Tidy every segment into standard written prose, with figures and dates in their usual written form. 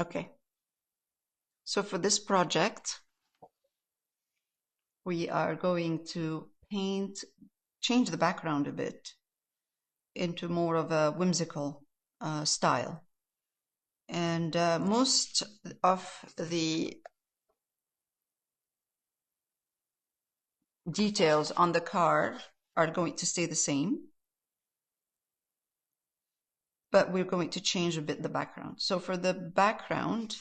Okay. So for this project, we are going to change the background a bit into more of a whimsical style. And most of the details on the car are going to stay the same, but we're going to change a bit the background. So for the background,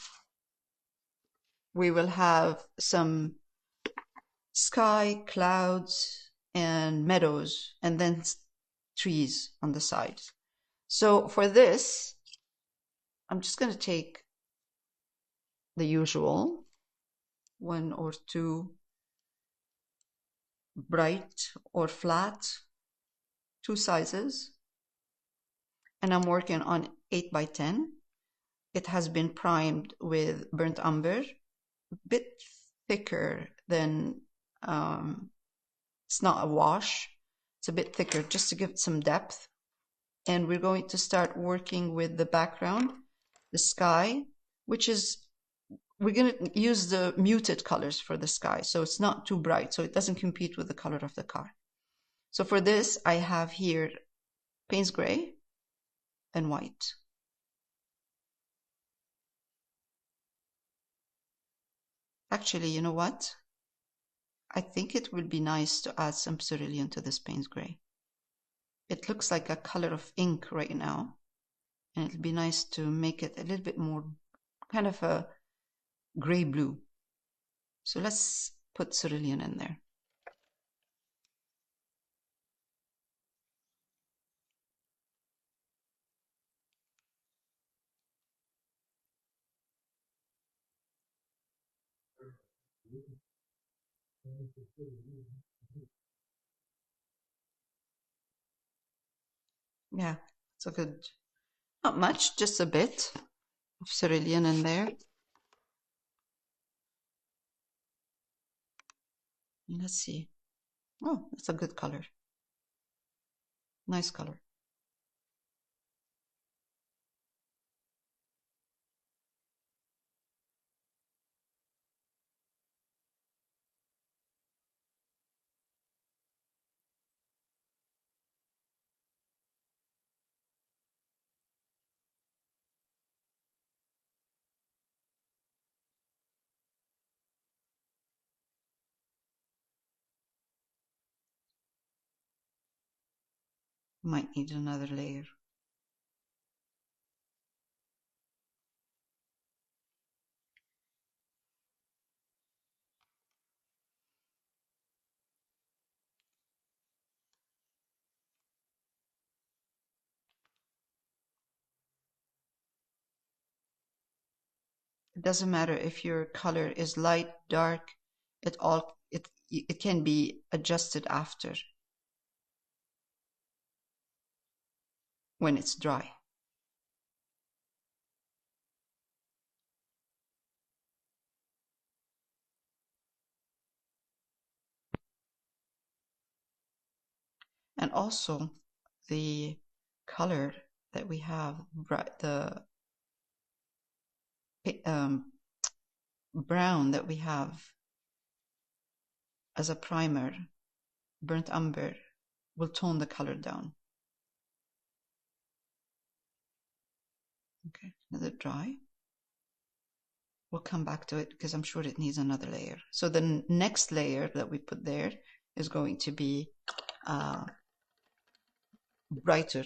we will have some sky, clouds, and meadows, and then trees on the sides. So for this, I'm just going to take the usual 1 or 2 bright or flat, 2 sizes, and I'm working on 8 by 10. It has been primed with burnt umber, a bit thicker than, it's not a wash, it's a bit thicker just to give it some depth. And we're going to start working with the background, the sky, which is, we're going to use the muted colors for the sky, so it's not too bright, so it doesn't compete with the color of the car. So for this, I have here Payne's gray and white. Actually, you know what? I think it would be nice to add some cerulean to this Payne's gray. It looks like a color of ink right now, and it'd be nice to make it a little bit more kind of a gray blue. So let's put cerulean in there. Yeah, it's a good, not much, just a bit of cerulean in there. Let's see. Oh, that's a good color. Nice color. Might need another layer. It doesn't matter if your color is light, dark, it can be adjusted after when it's dry. And also the color that we have, the brown that we have as a primer, burnt umber, will tone the color down. Okay, let it dry. We'll come back to it because I'm sure it needs another layer. So the next layer that we put there is going to be brighter.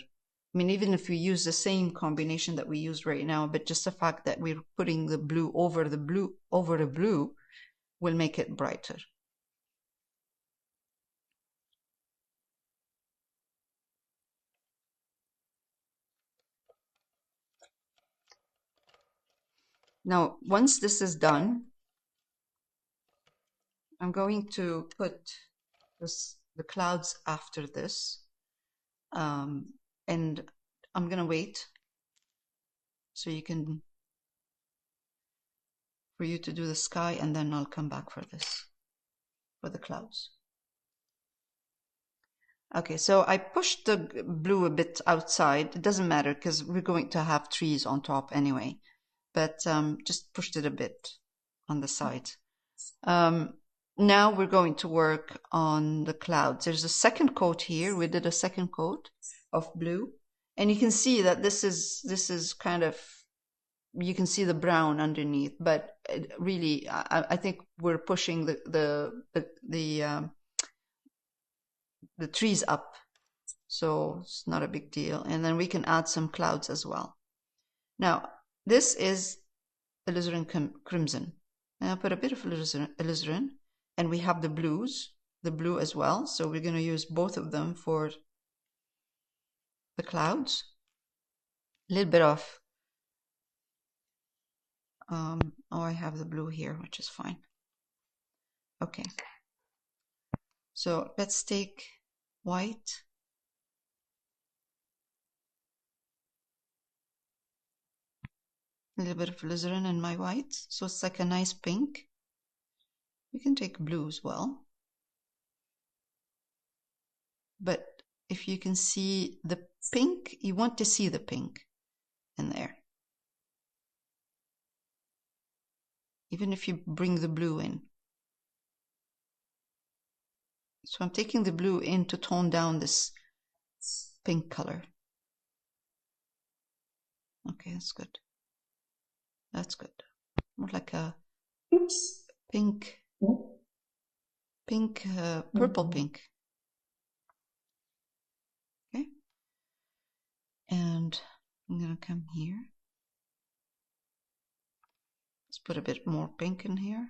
I mean, even if we use the same combination that we use right now, but just the fact that we're putting the blue over a blue will make it brighter. Now, once this is done, I'm going to put the clouds after this, and I'm gonna wait so for you to do the sky, and then I'll come back for the clouds. Okay, so I pushed the blue a bit outside. It doesn't matter because we're going to have trees on top anyway. but just pushed it a bit on the side. Now we're going to work on the clouds. There's a second coat here. We did a second coat of blue, and you can see that this is kind of, you can see the brown underneath, but really I think we're pushing the trees up, so it's not a big deal. And then we can add some clouds as well. Now this is Alizarin Crimson. And I'll put a bit of alizarin, and we have the blue as well. So we're going to use both of them for the clouds. A little bit of, oh, I have the blue here, which is fine. Okay. So let's take white. A little bit of alizarin in my white, so it's like a nice pink. We can take blue as well. But if you can see the pink, you want to see the pink in there. Even if you bring the blue in. So I'm taking the blue in to tone down this pink color. Okay, that's good. That's good. More like a pink, purple pink. Okay. And I'm going to come here. Let's put a bit more pink in here.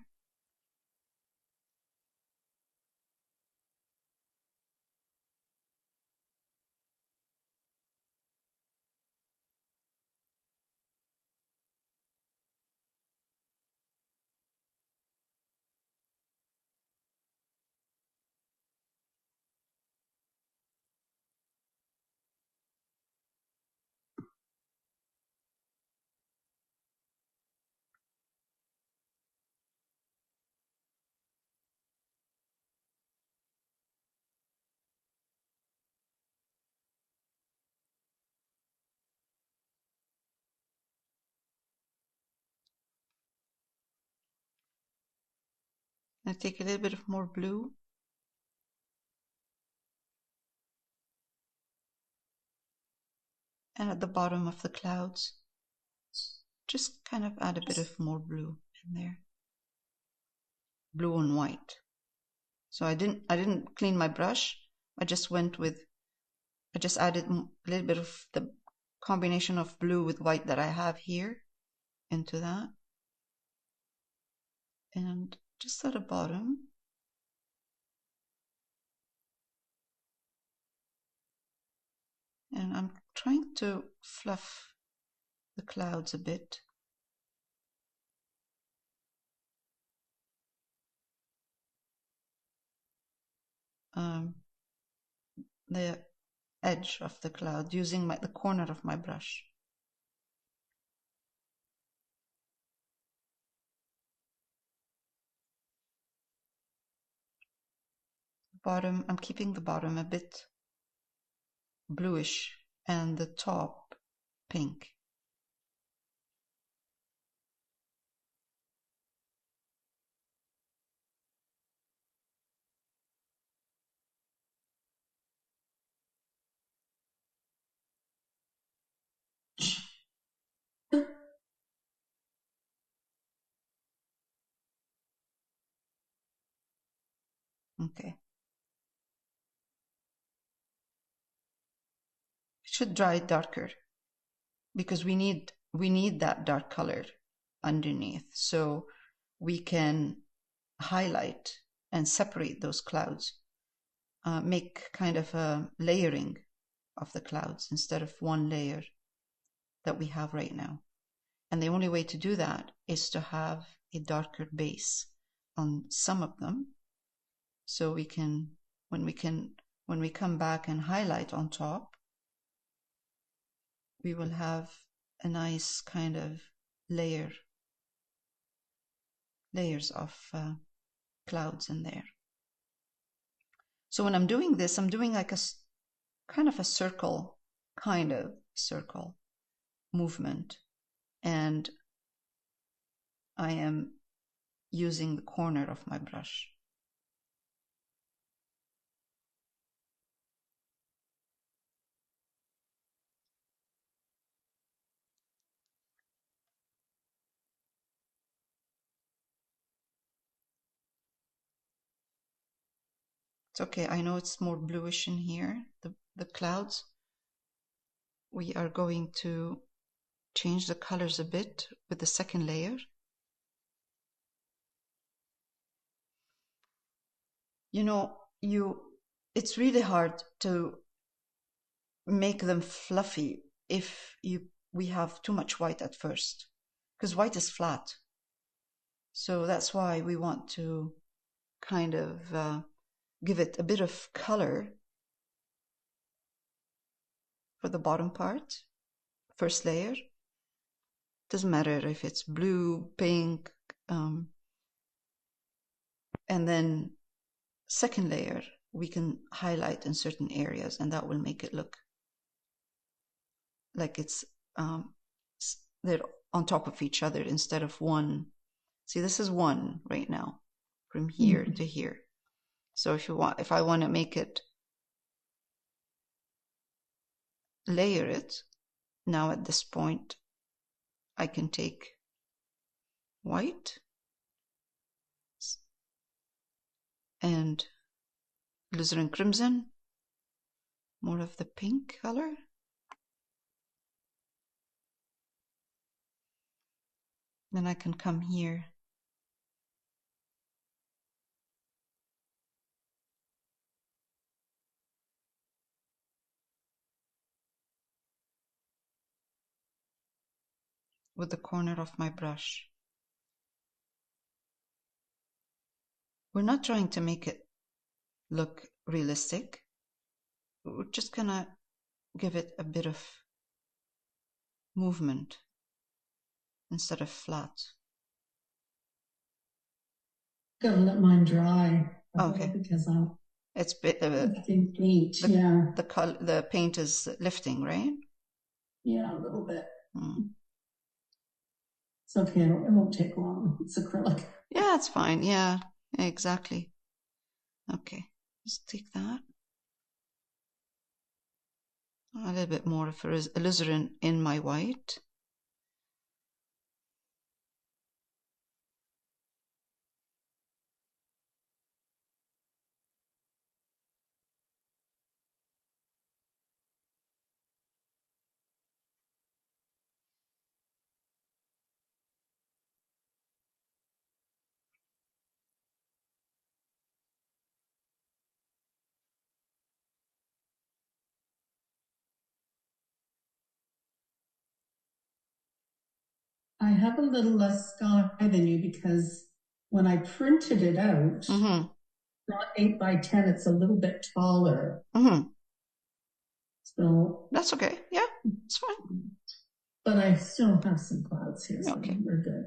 I take a little bit of more blue. And at the bottom of the clouds, just kind of add a bit of more blue in there. Blue and white. So I didn't clean my brush. I just added a little bit of the combination of blue with white that I have here into that. And just at the bottom, and I'm trying to fluff the clouds a bit. The edge of the cloud using the corner of my brush. Bottom, I'm keeping the bottom a bit bluish and the top pink. Okay. It should dry darker because we need that dark color underneath so we can highlight and separate those clouds, make kind of a layering of the clouds instead of one layer that we have right now. And the only way to do that is to have a darker base on some of them, so we can, when we come back and highlight on top, we will have a nice kind of layers of clouds in there. So when I'm doing this, I'm doing like a kind of a circle movement, and I am using the corner of my brush. It's okay, I know it's more bluish in here, the clouds. We are going to change the colors a bit with the second layer. You know, it's really hard to make them fluffy if we have too much white at first, because white is flat. So that's why we want to kind of give it a bit of color for the bottom part, first layer. Doesn't matter if it's blue, pink, and then second layer, we can highlight in certain areas, and that will make it look like it's they're on top of each other instead of one. See, this is one right now, from here to here. So if I want to make it, layer it, now at this point, I can take white and Alizarin Crimson, more of the pink color. Then I can come here with the corner of my brush. We're not trying to make it look realistic. We're just gonna give it a bit of movement instead of flat. Gotta let mine dry. Okay. Because it's bit paint. The paint is lifting, right? Yeah, a little bit. It's okay. It won't take long. It's acrylic. Yeah, it's fine. Yeah, exactly. Okay, just take that. A little bit more of alizarin in my white. I have a little less sky than you because when I printed it out, not 8 by 10, it's a little bit taller. So that's okay. Yeah, it's fine. But I still have some clouds here, so okay. We're good.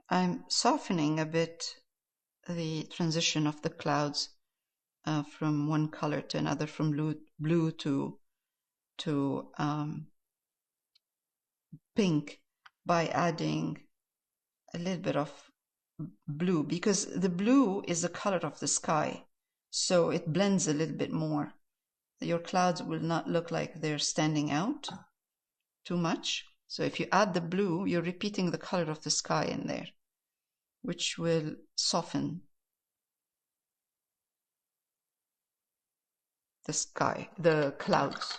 I'm softening a bit the transition of the clouds from one color to another, from blue to pink, by adding a little bit of blue, because the blue is the color of the sky, so it blends a little bit more. Your clouds will not look like they're standing out too much. So if you add the blue, you're repeating the color of the sky in there, which will soften the sky, the clouds.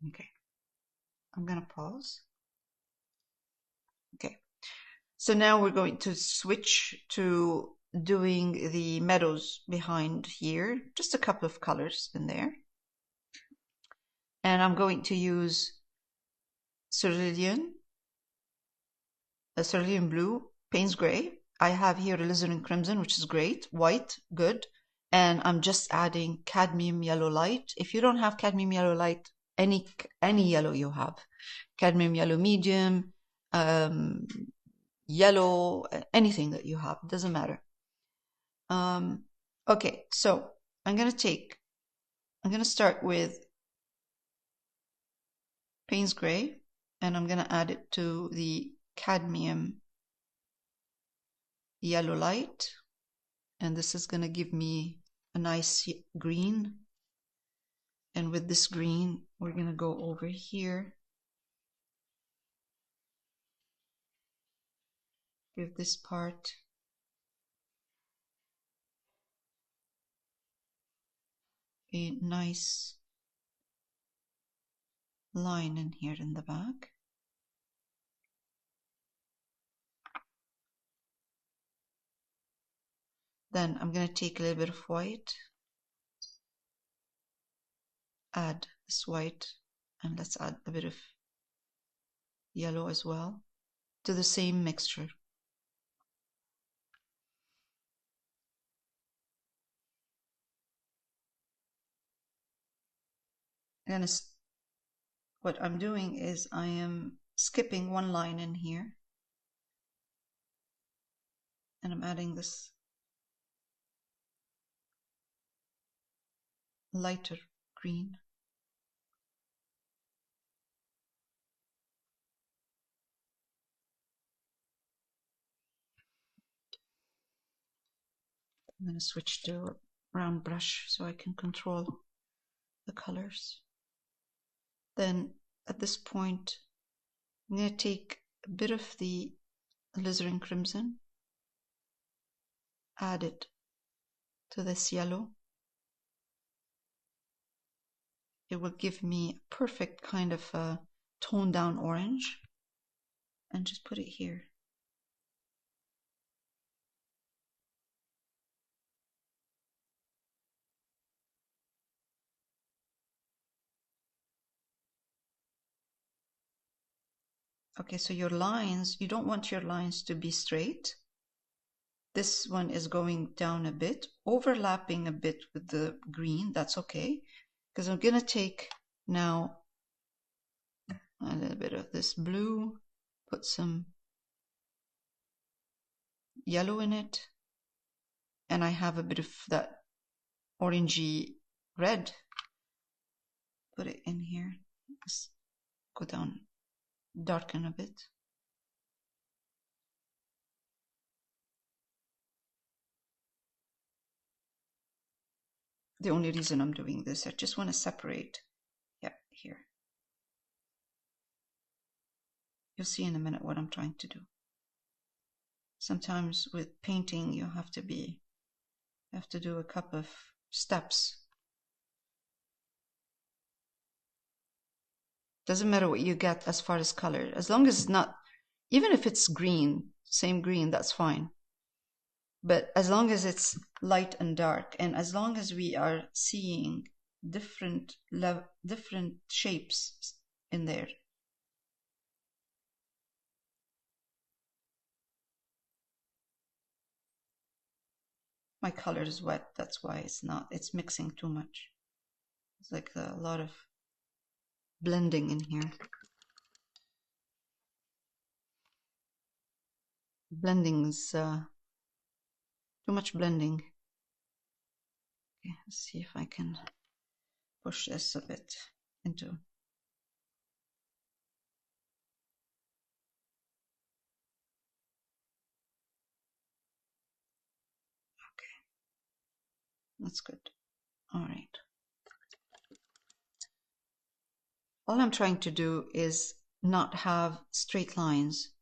Okay, I'm gonna pause. Okay, so now we're going to switch to doing the meadows behind here, just a couple of colors in there. And I'm going to use Cerulean Blue, Payne's Gray. I have here Alizarin Crimson, which is great. White, good. and I'm just adding cadmium yellow light. If you don't have cadmium yellow light, any yellow you have, cadmium yellow medium, yellow, anything that you have, doesn't matter. Okay, so I'm going to start with Payne's Gray, and I'm going to add it to the cadmium yellow light, and this is going to give me a nice green. And with this green, we're going to go over here, give this part a nice line in here in the back. Then I'm going to take a little bit of white, add this white, and let's add a bit of yellow as well to the same mixture. And what I'm doing is I am skipping one line in here, and I'm adding this lighter green. I'm going to switch to a round brush so I can control the colors. Then at this point, I'm going to take a bit of the Alizarin Crimson, add it to this yellow. It will give me a perfect kind of a toned down orange, and just put it here. Okay, so your lines, you don't want your lines to be straight. This one is going down a bit, overlapping a bit with the green. That's okay, because I'm going to take now a little bit of this blue, put some yellow in it, and I have a bit of that orangey red. Put it in here. Just go down, darken a bit. The only reason I'm doing this, I just want to separate. Yeah, here. You'll see in a minute what I'm trying to do. Sometimes with painting, you have to do a couple of steps. Doesn't matter what you get as far as color, as long as it's not, even if it's green, same green, that's fine. But as long as it's light and dark, and as long as we are seeing different shapes in there. My color is wet, that's why it's mixing too much. It's like a lot of blending in here. Blending's too much blending. Okay, let's see if I can push this a bit into. Okay, that's good. All right. All I'm trying to do is not have straight lines,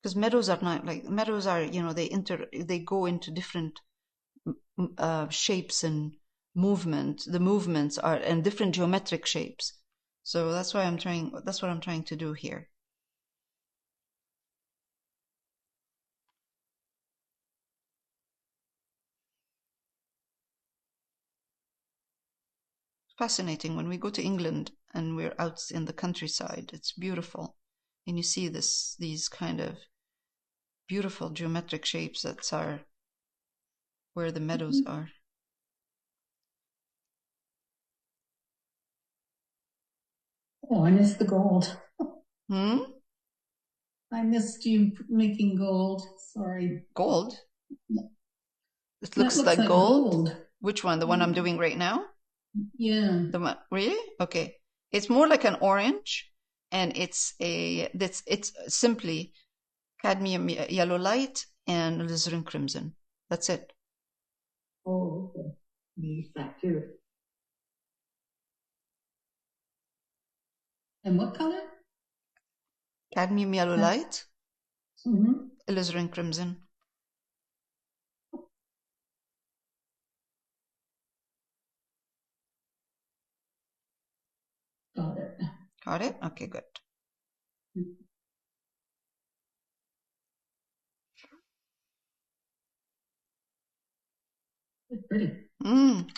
because meadows are not like meadows are, you know, they go into different shapes and movement. The movements are in different geometric shapes. So that's what I'm trying to do here. Fascinating when we go to England and we're out in the countryside. It's beautiful, and you see these kind of beautiful geometric shapes that are where the meadows are. Oh, I missed the gold. Hmm? I missed you making gold. Sorry. Gold? It That looks looks like like gold. gold. Which one? The one I'm doing right now? Yeah. The one, really? Okay. It's more like an orange, and it's simply cadmium yellow light and alizarin crimson. That's it. Oh, okay. Use that too. And what color? Cadmium yellow light, Mm-hmm. alizarin crimson. Got it. Got it? Okay, good. It's pretty. Mm.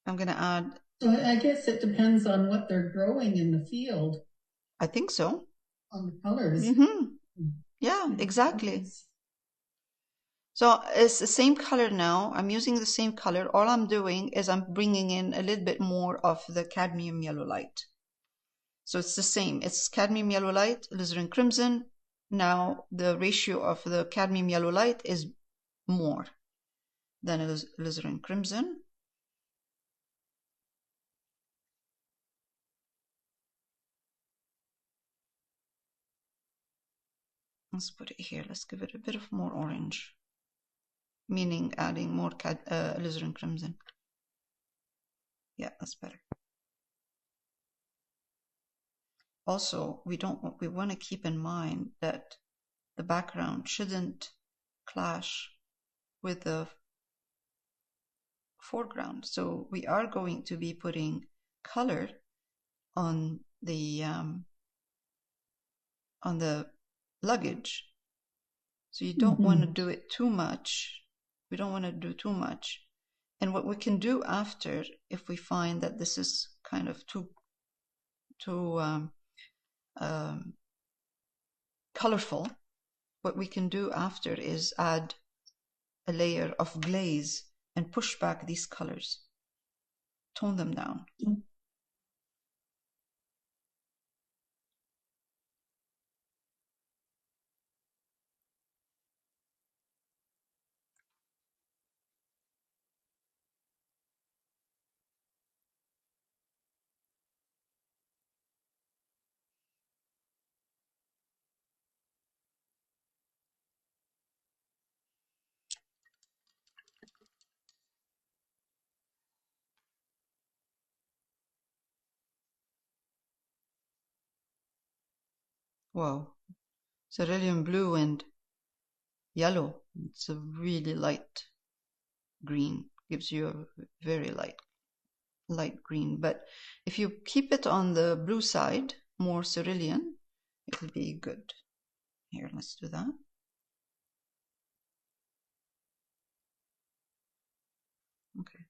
I'm going to add. So I guess it depends on what they're growing in the field. I think so. On the colors. Mm-hmm. Yeah, exactly. So it's the same color now. I'm using the same color. All I'm doing is I'm bringing in a little bit more of the cadmium yellow light. So it's the same. It's cadmium yellow light, alizarin crimson. Now the ratio of the cadmium yellow light is more than alizarin crimson. Let's put it here. Let's give it a bit of more orange, meaning adding more alizarin crimson. Yeah, that's better. Also, we want to keep in mind that the background shouldn't clash with the foreground. So we are going to be putting color on the luggage. So you don't want to do it too much. We don't want to do too much. And what we can do after, if we find that this is kind of too colorful, what we can do after is add a layer of glaze and push back these colors, tone them down. Wow, cerulean blue and yellow. It's a really light green, gives you a very light green. But if you keep it on the blue side, more cerulean, it will be good. Here, let's do that. Okay.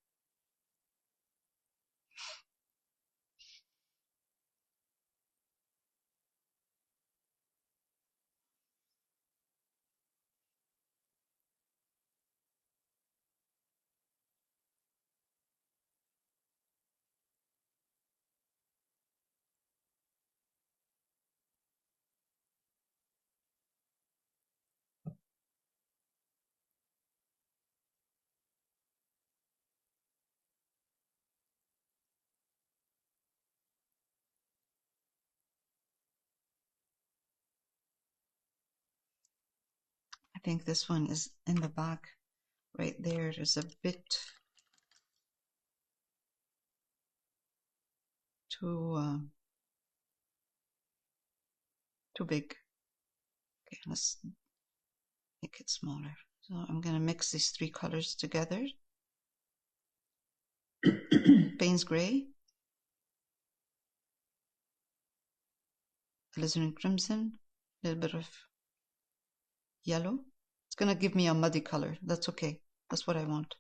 I think this one is in the back right there. Is a bit too big. Okay, let's make it smaller. So I'm gonna mix these three colors together. Payne's gray, alizarin crimson, a little bit of yellow. It's gonna give me a muddy color. That's okay. That's what I want.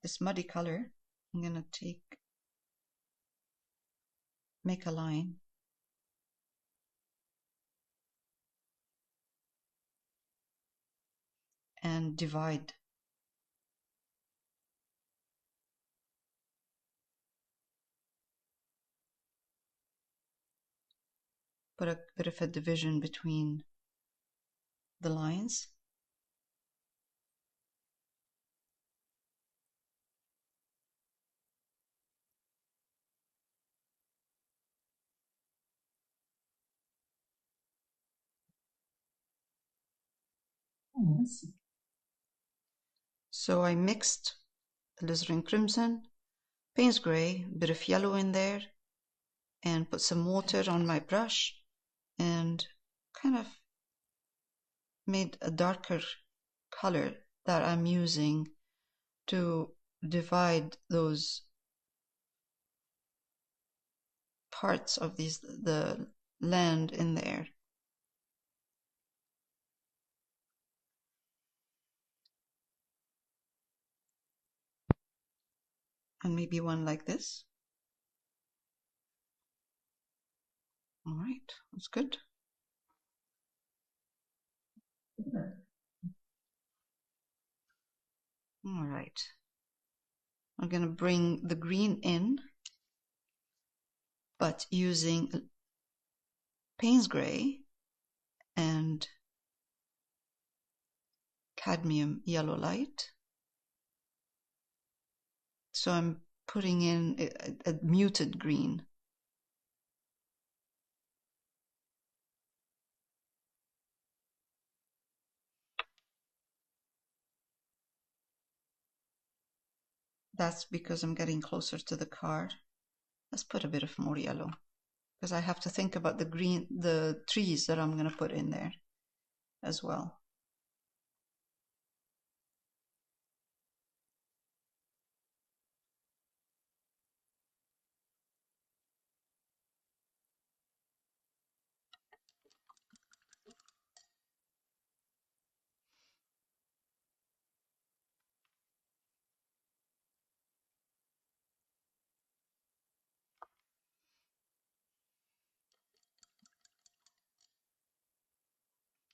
This muddy color, I'm gonna make a line. and divide. Put a bit of a division between the lines. Oh, so I mixed Alizarin Crimson, Payne's Grey, a bit of yellow in there, and put some water on my brush and kind of made a darker color that I'm using to divide those parts of the land in there. And maybe one like this. All right, that's good. All right. I'm going to bring the green in, but using Payne's Grey and Cadmium Yellow Light. So I'm putting in a muted green. That's because I'm getting closer to the card. Let's put a bit of more yellow, because I have to think about the trees that I'm going to put in there as well.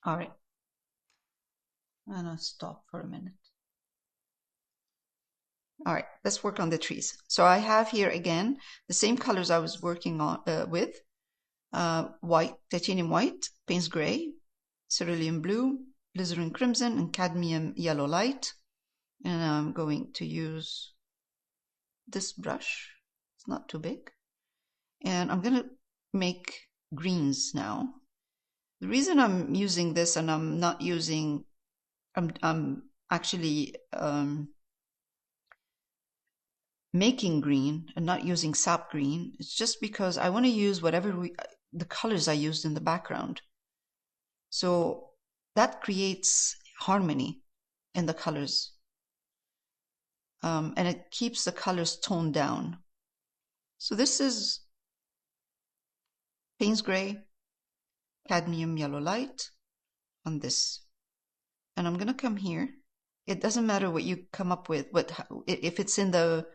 All right. I'm going to stop for a minute. All right, let's work on the trees. So I have here again the same colors I was working on with white, titanium white, Payne's Grey, Cerulean Blue, Alizarin Crimson, and Cadmium Yellow Light. And I'm going to use this brush. It's not too big. And I'm going to make greens now. The reason I'm using this and I'm not using, I'm actually making green and not using sap green, it's just because I want to use whatever the colors I used in the background. So that creates harmony in the colors. And it keeps the colors toned down. So this is Payne's Grey, Cadmium Yellow Light on this. And I'm going to come here. It doesn't matter what you come up with, but if it's in the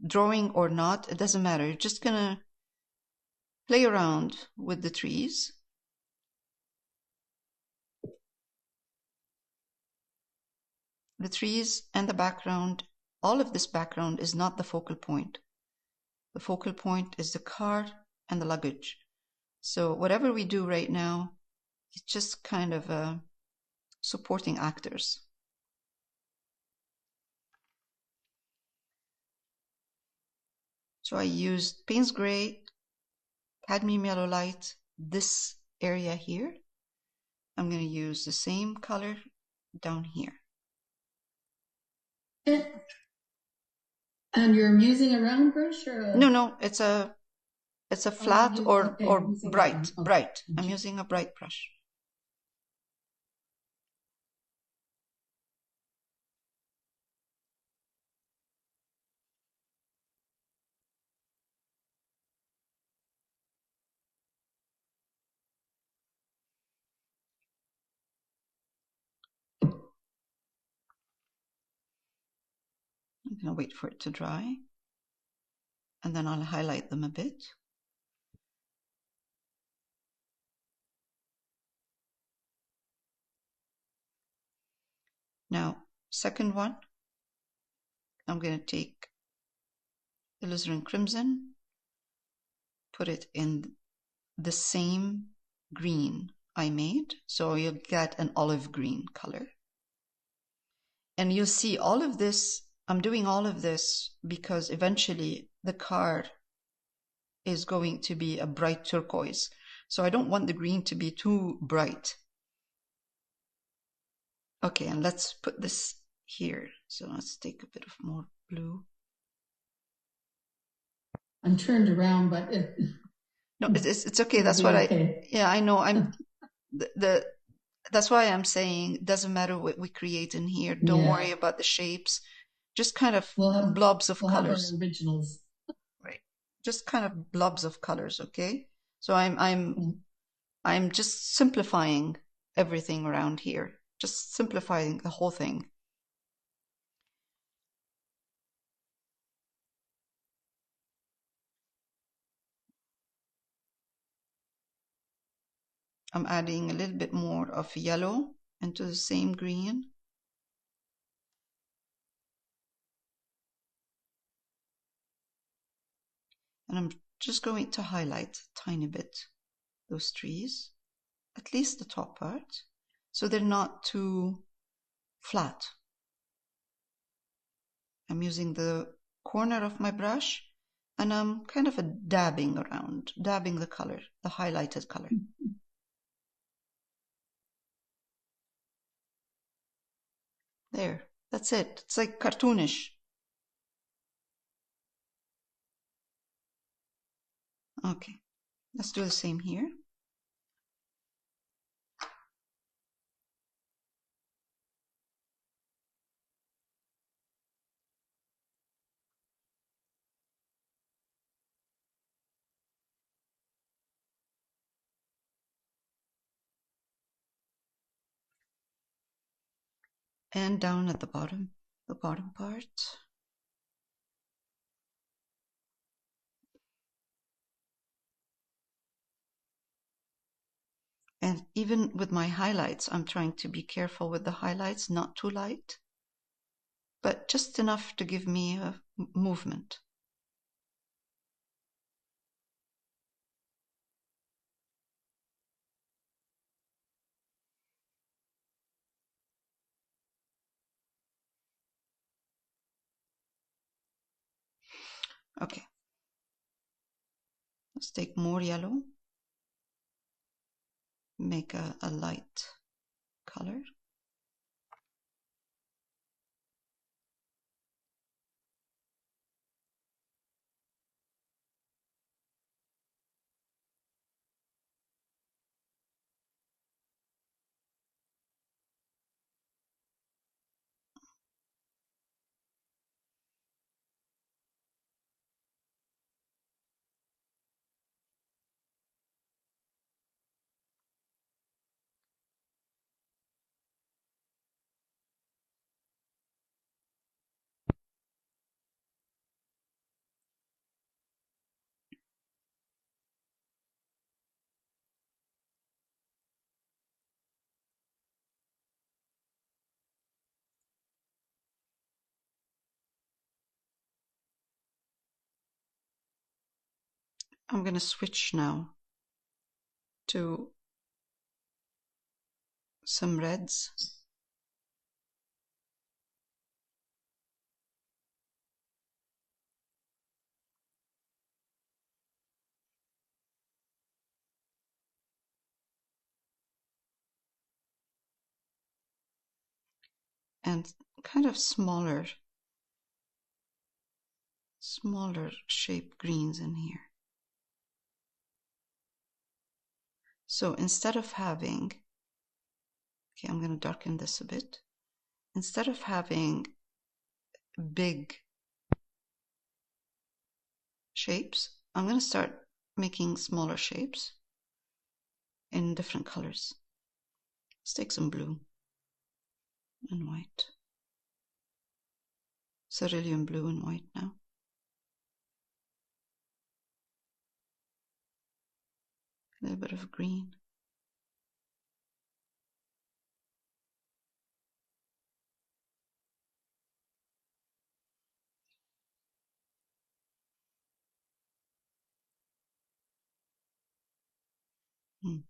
drawing or not, it doesn't matter. You're just going to play around with the trees. The trees and the background, all of this background is not the focal point. The focal point is the car and the luggage. So whatever we do right now, it's just kind of supporting actors. So I used Payne's Grey, Cadmium Yellow Light, this area here. I'm going to use the same color down here. And you're using a round brush or a... No, it's a flat or bright. I'm using a bright brush. I'm going to wait for it to dry, and then I'll highlight them a bit. Now, second one, I'm going to take Alizarin Crimson, put it in the same green I made, so you'll get an olive green color. And you'll see all of this, I'm doing all of this because eventually the car is going to be a bright turquoise. So I don't want the green to be too bright. Okay, and let's put this here. So let's take a bit of more blue. I'm turned around, but no, it's okay. That's what okay. Yeah, I know. I'm that's why I'm saying it doesn't matter what we create in here. Don't worry about the shapes. Just kind of blobs of colors. Have our originals. Right. Just kind of blobs of colors, okay? So I'm just simplifying everything around here. Just simplifying the whole thing. I'm adding a little bit more of yellow into the same green. And I'm just going to highlight a tiny bit those trees, at least the top part, so they're not too flat. I'm using the corner of my brush and I'm kind of dabbing around, dabbing the color, the highlighted color. There, that's it. It's like cartoonish. Okay, let's do the same here. And down at the bottom part. And even with my highlights, I'm trying to be careful with the highlights, not too light, but just enough to give me a movement. Okay, let's take more yellow, make a light color. I'm going to switch now to some reds. And kind of smaller shape greens in here. So instead of having, okay, I'm going to darken this a bit. Instead of having big shapes, I'm going to start making smaller shapes in different colors. Let's take some blue and white. Cerulean blue and white now. A little bit of green. Too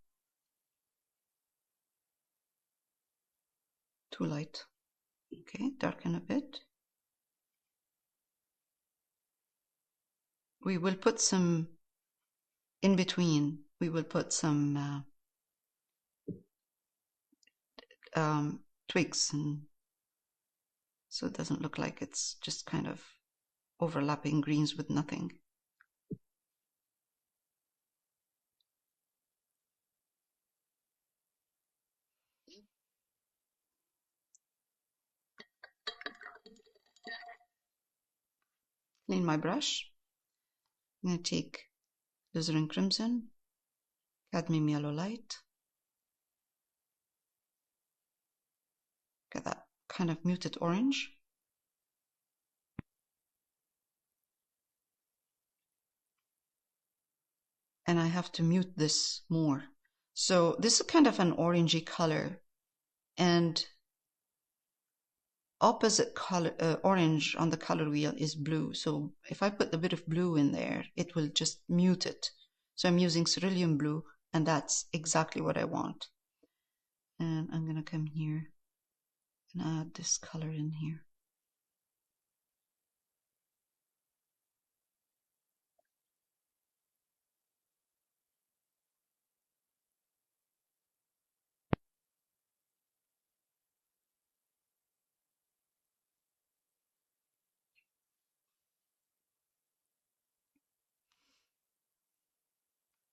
light. Okay, darken a bit. We will put some in between. We will put some twigs, and so it doesn't look like it's just kind of overlapping greens with nothing. Clean my brush. I'm going to take Alizarin Crimson, Cadmium Yellow Light. Get that kind of muted orange. And I have to mute this more. So this is kind of an orangey color, and opposite color orange on the color wheel is blue. So if I put a bit of blue in there, it will just mute it. So I'm using Cerulean Blue, and that's exactly what I want. And I'm going to come here and add this color in here.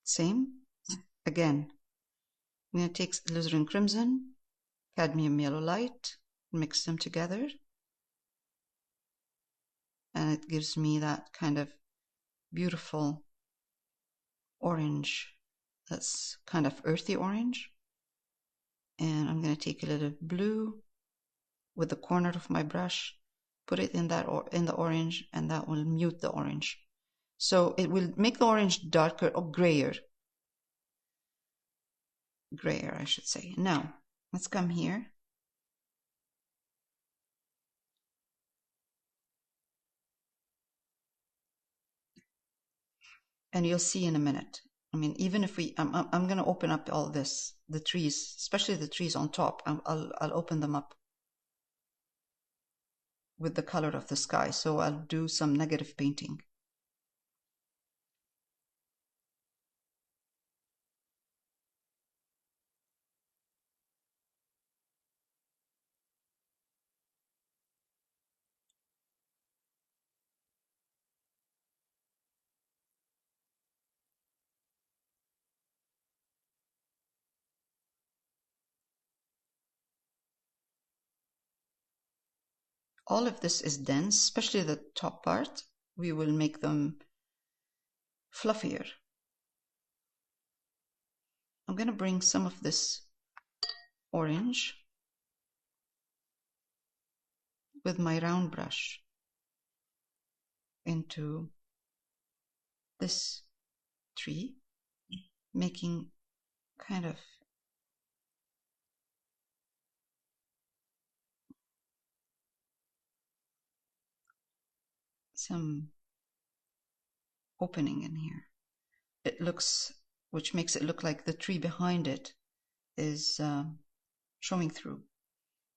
Same. Again, I'm going to take Alizarin Crimson, Cadmium Yellow Light, mix them together. And it gives me that kind of beautiful orange. That's kind of earthy orange. And I'm going to take a little blue with the corner of my brush, put it in that in the orange, and that will mute the orange. So it will make the orange darker or grayer. Grayer, I should say. Now, let's come here. And you'll see in a minute. I mean, even if I'm going to open up all this, the trees, especially the trees on top. I'll open them up with the color of the sky. So I'll do some negative painting. All of this is dense, especially the top part. We will make them fluffier. I'm going to bring some of this orange with my round brush into this tree, making kind of some opening in here. It looks, which makes it look like the tree behind it is showing through.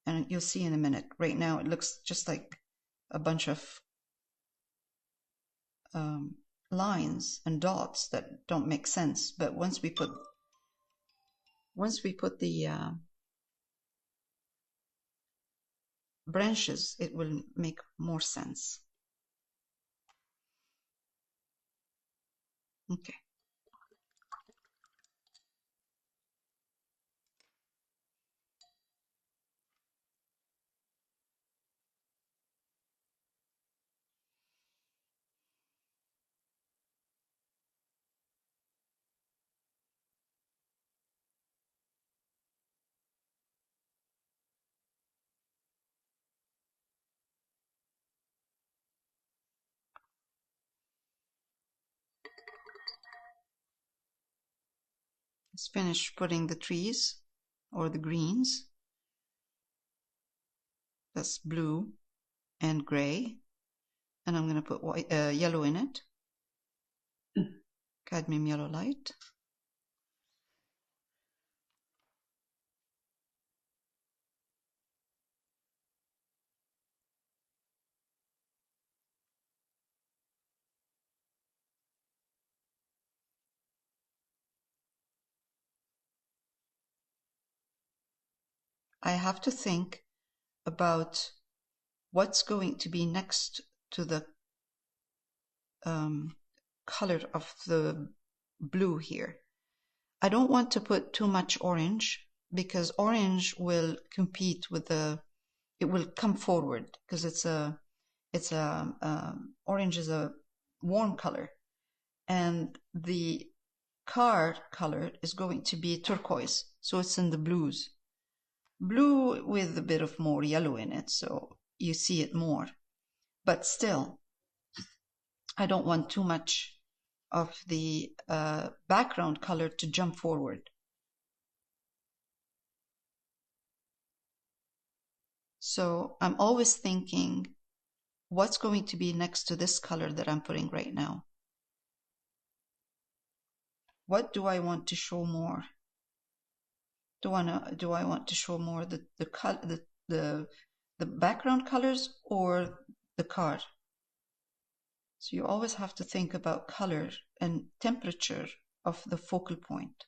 And you'll see in a minute. Right now it looks just like a bunch of lines and dots that don't make sense. But once we put the branches, it will make more sense. Okay. Let's finish putting the trees or the greens. That's blue and gray. And I'm going to put white, yellow in it. Cadmium Yellow Light. I have to think about what's going to be next to the color of the blue here. I don't want to put too much orange because orange will compete with it will come forward because orange is a warm color, and the car color is going to be turquoise, so it's in the blues. Blue with a bit of more yellow in it, so you see it more. But still, I don't want too much of the background color to jump forward. So I'm always thinking, what's going to be next to this color that I'm putting right now? What do I want to show more? Do I want to show more the background colors or the car? So you always have to think about color and temperature of the focal point.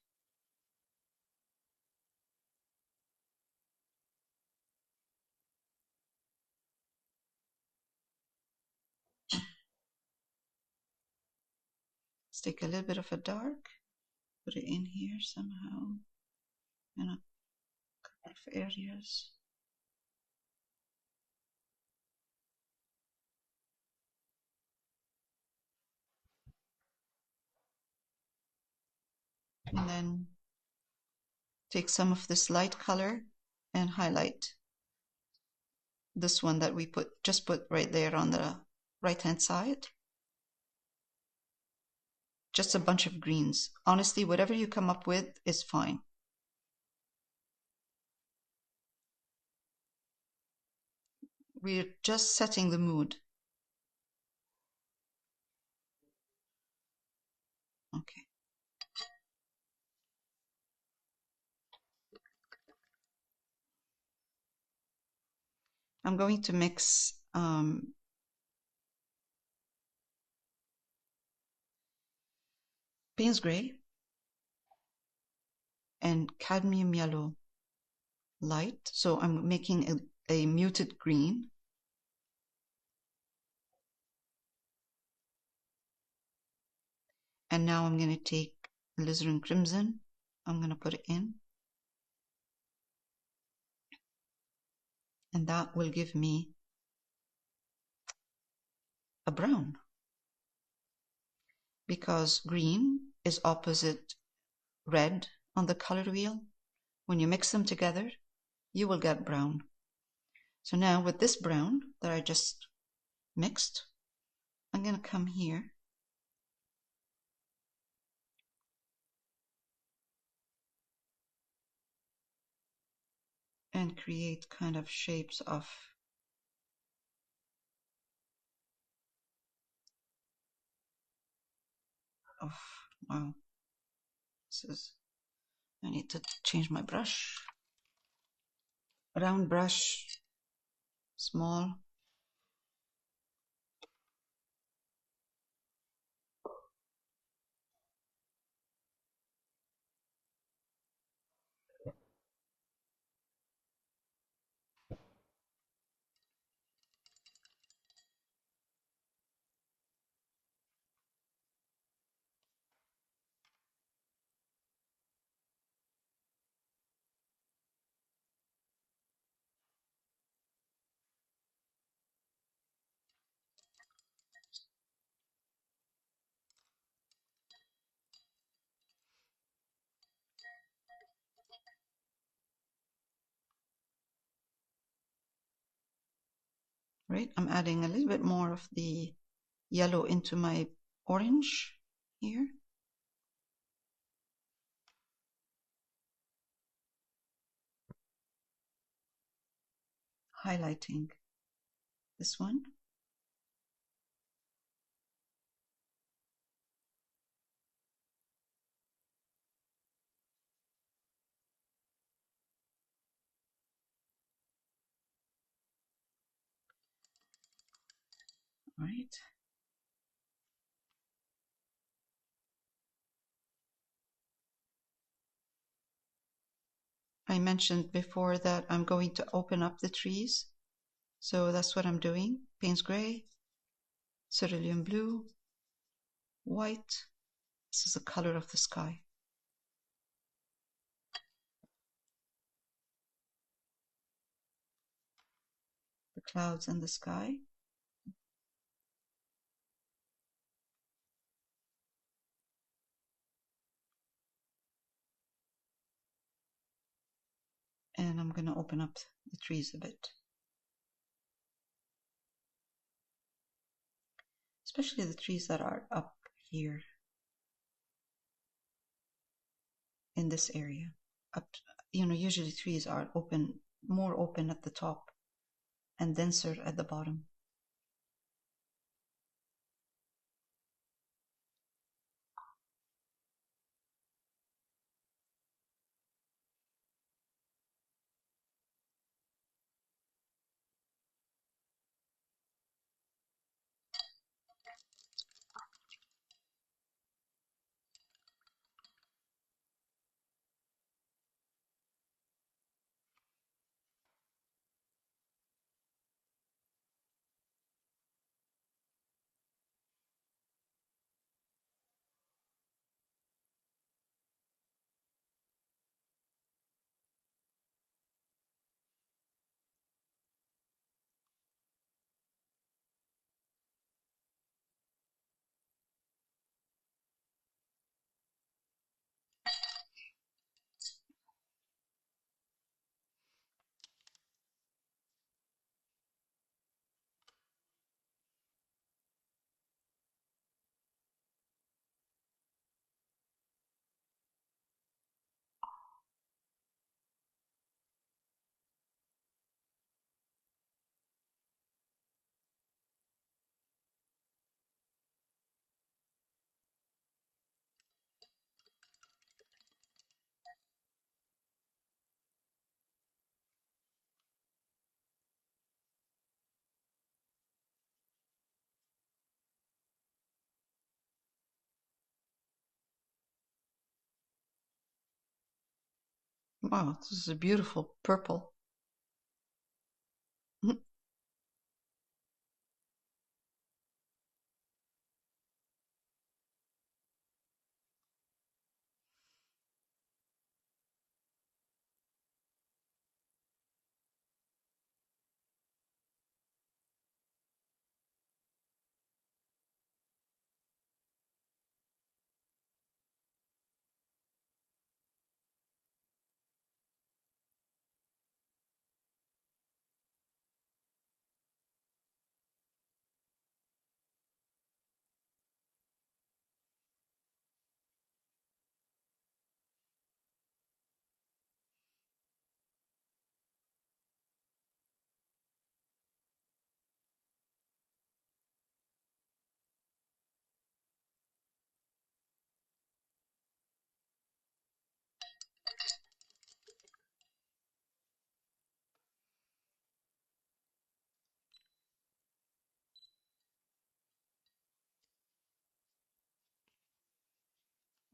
Let's take a little bit of a dark, put it in here somehow, in a couple of areas. And then take some of this light color and highlight this one that we just put right there on the right hand side. Just a bunch of greens. Honestly, whatever you come up with is fine. We're just setting the mood. Okay. I'm going to mix Payne's Gray and Cadmium Yellow Light. So I'm making a muted green. And now I'm going to take Alizarin Crimson. I'm going to put it in. And that will give me a brown. Because green is opposite red on the color wheel. When you mix them together, you will get brown. So now with this brown that I just mixed, I'm going to come here and create kind of shapes of wow, I need to change my brush. Round brush, small. Right, I'm adding a little bit more of the yellow into my orange here. Highlighting this one. All right. I mentioned before that I'm going to open up the trees. So that's what I'm doing. Payne's Gray, Cerulean Blue, White. This is the color of the sky. The clouds and the sky. And I'm going to open up the trees a bit. Especially the trees that are up here in this area. Up, usually trees are open, more open at the top and denser at the bottom. Wow, this is a beautiful purple.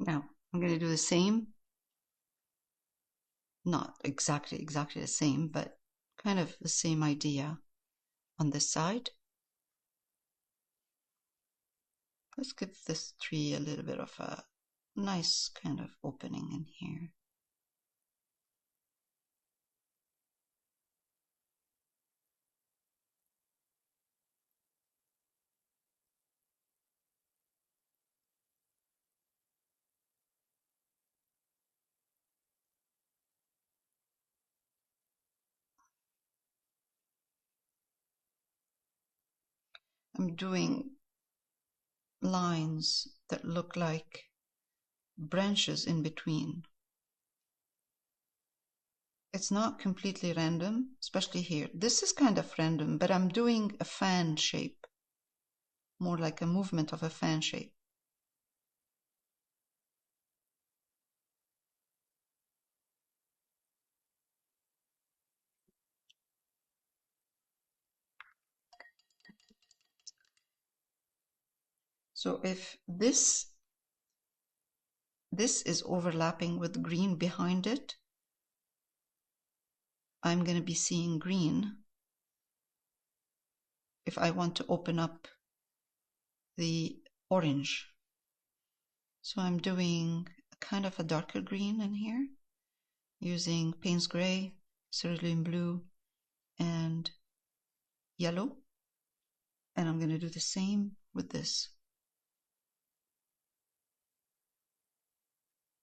Now, I'm going to do the same. Not exactly the same, but kind of the same idea on this side. Let's give this tree a little bit of a nice kind of opening in here. I'm doing lines that look like branches in between. It's not completely random, especially here. This is kind of random, but I'm doing a fan shape, more like a movement of a fan shape. So if this is overlapping with green behind it, I'm going to be seeing green if I want to open up the orange. So I'm doing kind of a darker green in here using Payne's Gray, Cerulean Blue, and Yellow. And I'm going to do the same with this.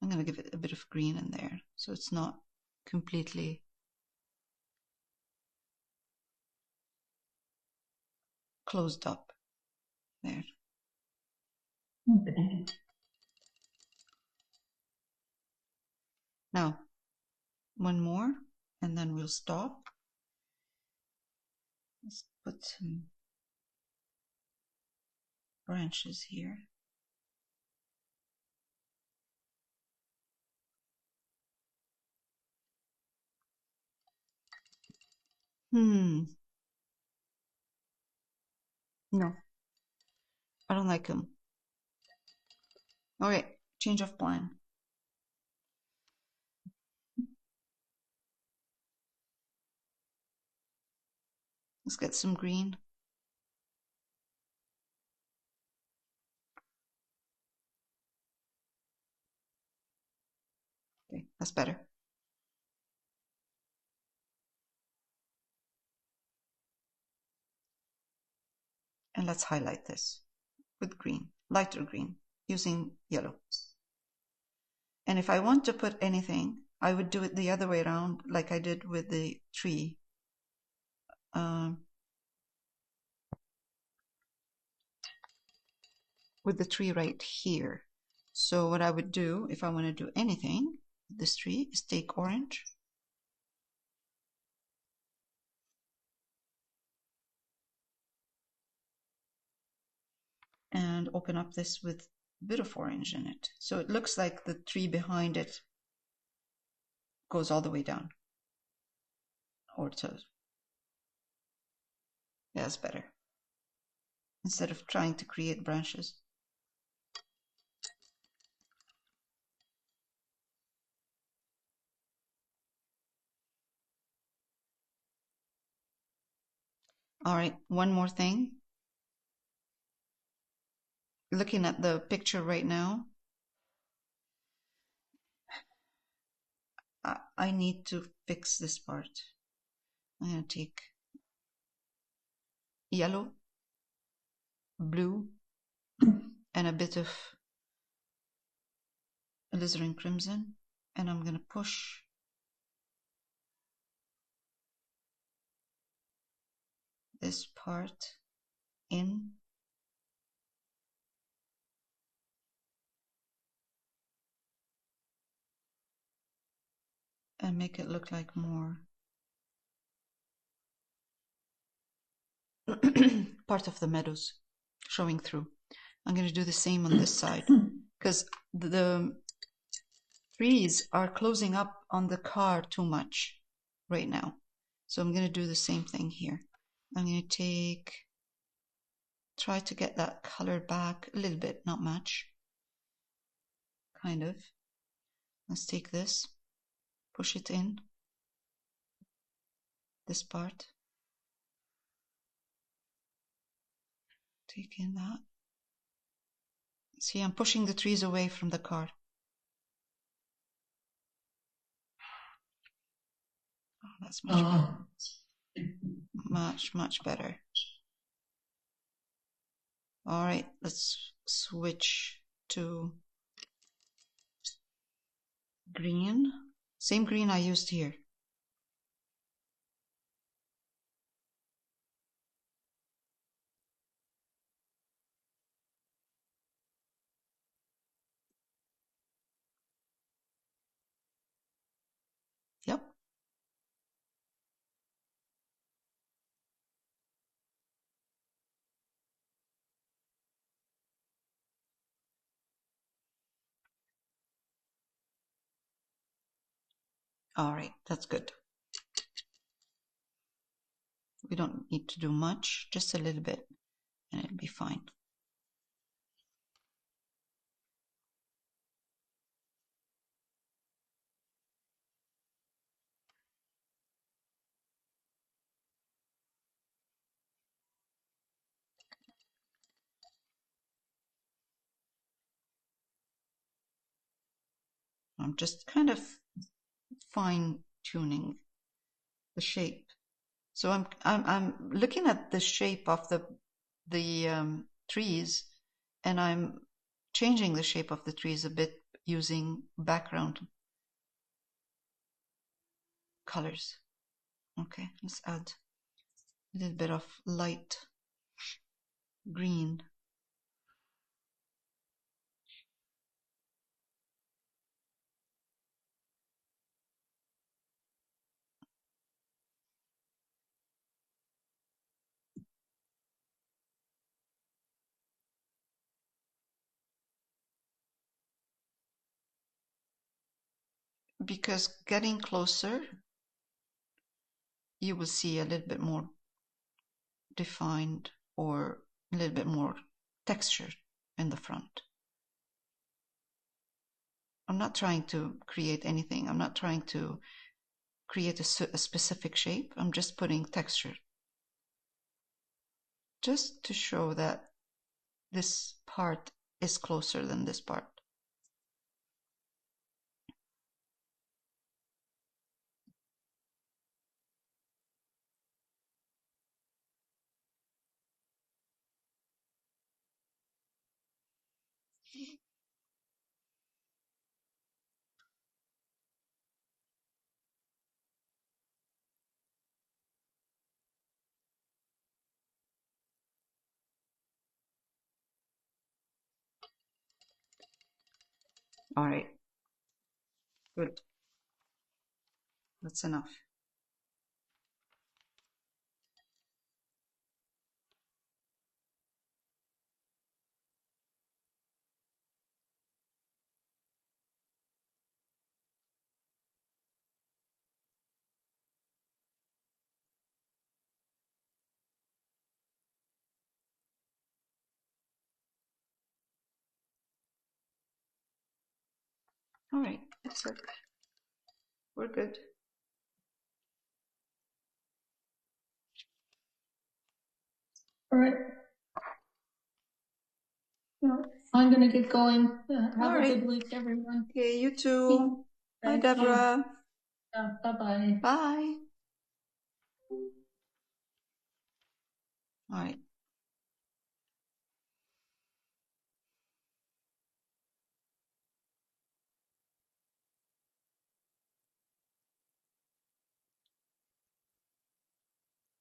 I'm going to give it a bit of green in there so it's not completely closed up there. Okay. Now, one more, and then we'll stop. Let's put some branches here. No, I don't like them. All right, change of plan. Let's get some green. Okay, that's better. And let's highlight this with green, lighter green, using yellow. And if I want to put anything, I would do it the other way around, like I did with the tree. With the tree right here. So what I would do if I want to do anything with this tree is take orange and open up this with a bit of orange in it. So it looks like the tree behind it goes all the way down. Or to, yeah, that's better. Instead of trying to create branches. All right, one more thing. Looking at the picture right now, I need to fix this part. I'm going to take yellow, blue, and a bit of Alizarin Crimson, and I'm going to push this part in and make it look like more part of the meadows showing through. I'm going to do the same on this side because the trees are closing up on the car too much right now. So I'm going to do the same thing here. I'm going to try to get that color back a little bit, not much. Kind of. Let's take this, push it in, this part. Take in that. See, I'm pushing the trees away from the car. Oh, that's much better. Much better. All right, let's switch to green. Same green I used here. Yep. All right, that's good. We don't need to do much, just a little bit, and it'll be fine. I'm just kind of fine tuning the shape. So I'm looking at the shape of the trees, and I'm changing the shape of the trees a bit using background colors. Okay, let's add a little bit of light green. Because getting closer, you will see a little bit more defined or a little bit more texture in the front. I'm not trying to create anything. I'm not trying to create a specific shape. I'm just putting texture, just to show that this part is closer than this part. All right, good. That's enough. All right, that's it. We're good. All right. Well, I'm going to get going. Have a good week, everyone. Okay, you too. Bye, Deborah. Bye-bye. Bye. All right.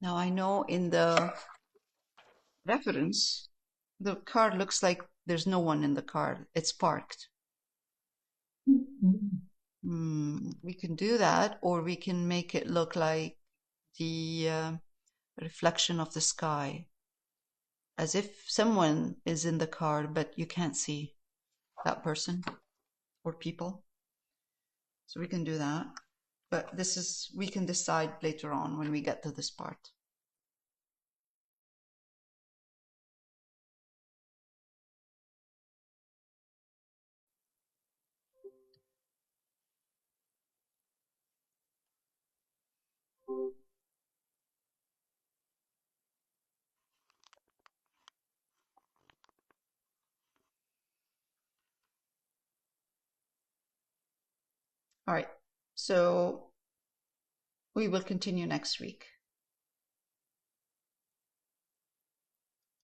Now I know in the reference, the car looks like there's no one in the car. It's parked. We can do that, or we can make it look like the reflection of the sky, as if someone is in the car, but you can't see that person or people. So we can do that. But we can decide later on when we get to this part. All right, so we will continue next week.